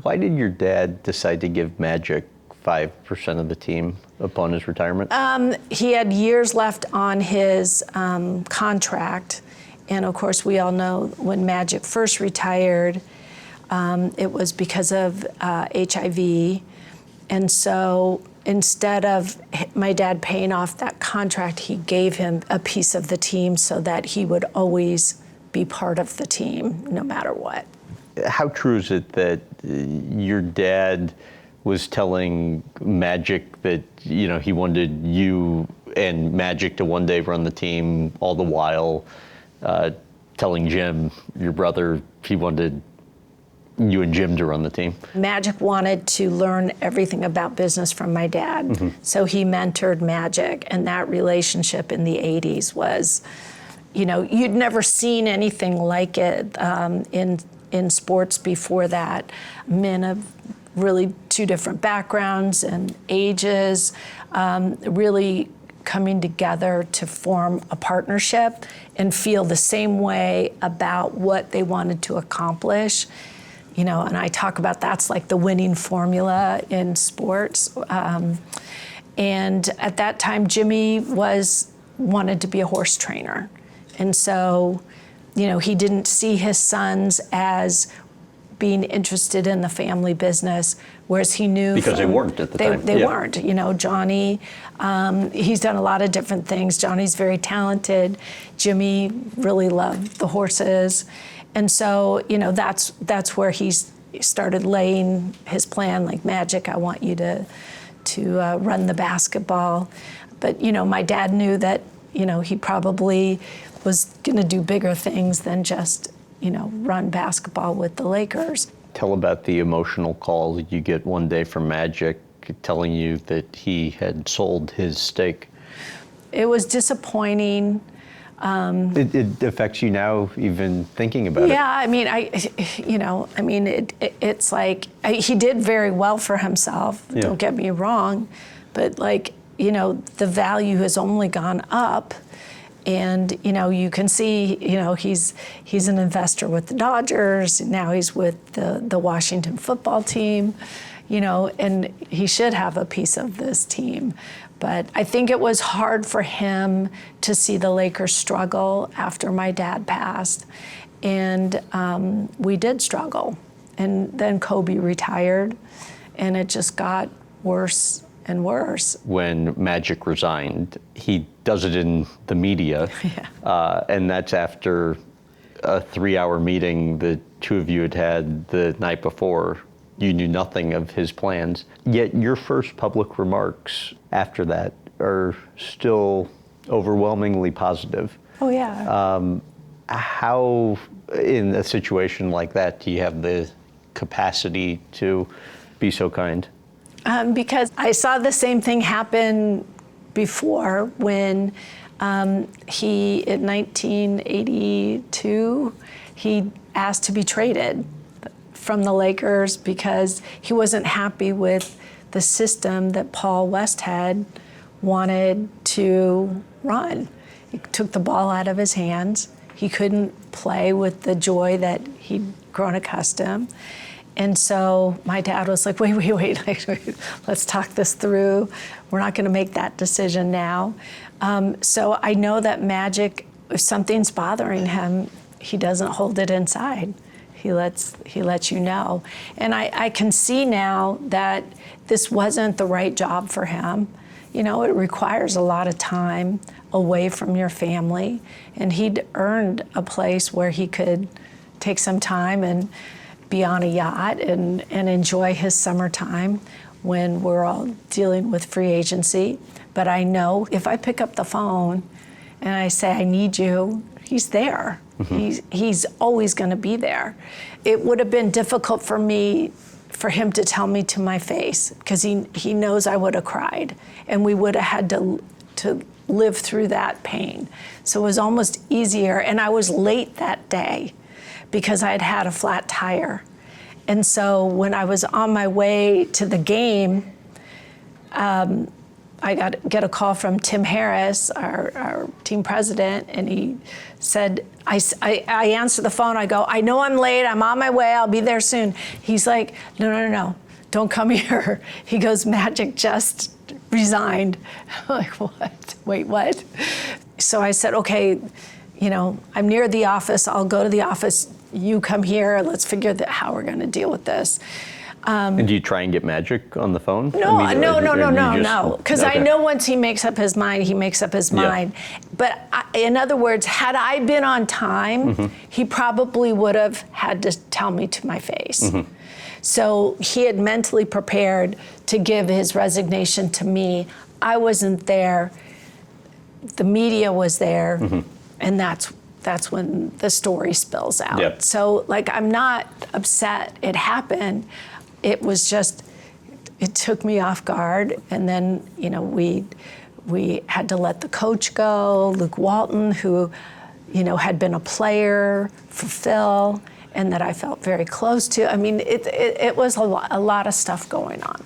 Why did your dad decide to give Magic 5% of the team upon his retirement? He had years left on his contract. And of course, we all know when Magic first retired, it was because of HIV. And so instead of my dad paying off that contract, he gave him a piece of the team so that he would always be part of the team, no matter what. How true is it that your dad was telling Magic that, he wanted you and Magic to one day run the team, all the while telling Jim, your brother, he wanted you and Jim to run the team? Magic wanted to learn everything about business from my dad. Mm-hmm. So he mentored Magic, and that relationship in the 80s was, you'd never seen anything like it in sports before that. Men of really two different backgrounds and ages, really coming together to form a partnership and feel the same way about what they wanted to accomplish. And I talk about that's like the winning formula in sports. And at that time, Jimmy wanted to be a horse trainer. And so, he didn't see his sons as being interested in the family business, whereas he knew because they weren't at the time. They weren't. Johnny, he's done a lot of different things. Johnny's very talented. Jimmy really loved the horses. And so, that's where he started laying his plan, like, Magic, I want you to run the basketball. But, my dad knew that, he probably was going to do bigger things than just, run basketball with the Lakers. Tell about the emotional call you get one day from Magic telling you that he had sold his stake. It was disappointing. It affects you now, even thinking about it. Yeah, it's like he did very well for himself. Yeah. Don't get me wrong, but the value has only gone up, and you can see he's an investor with the Dodgers. Now he's with the Washington football team, and he should have a piece of this team. But I think it was hard for him to see the Lakers struggle after my dad passed. And we did struggle. And then Kobe retired, and it just got worse and worse. When Magic resigned, he does it in the media. Yeah. And that's after a 3-hour meeting the two of you had the night before. You knew nothing of his plans, yet your first public remarks after that are still overwhelmingly positive. Oh, yeah. How, in a situation like that, do you have the capacity to be so kind? Because I saw the same thing happen before when in 1982, he asked to be traded from the Lakers because he wasn't happy with the system that Paul Westhead wanted to run. He took the ball out of his hands. He couldn't play with the joy that he'd grown accustomed. And so my dad was like, wait, let's talk this through. We're not going to make that decision now. So I know that Magic, if something's bothering him, he doesn't hold it inside. He lets you know. And I can see now that this wasn't the right job for him. It requires a lot of time away from your family. And he'd earned a place where he could take some time and be on a yacht and enjoy his summertime when we're all dealing with free agency. But I know if I pick up the phone and I say, I need you, he's there. Mm-hmm. He's always going to be there. It would have been difficult for him to tell me to my face, because he knows I would have cried, and we would have had to live through that pain. So it was almost easier, and I was late that day because I'd had a flat tire. And so when I was on my way to the game, get a call from Tim Harris, our team president, and he said, I answer the phone, I go, I know I'm late, I'm on my way, I'll be there soon. He's like, no, don't come here. He goes, Magic just resigned. I'm like, what? Wait, what? So I said, okay, I'm near the office, I'll go to the office, you come here, let's figure out how we're gonna deal with this. And do you try and get Magic on the phone? No, immediately? no. Because I know once he makes up his mind, he makes up his mind. But in other words, had I been on time, he probably would have had to tell me to my face. So he had mentally prepared to give his resignation to me. I wasn't there. The media was there, and that's when the story spills out. Yep. So, I'm not upset it happened. It was just, it took me off guard. And then, we had to let the coach go, Luke Walton, who, had been a player for Phil, and that I felt very close to. I mean, it was a lot of stuff going on.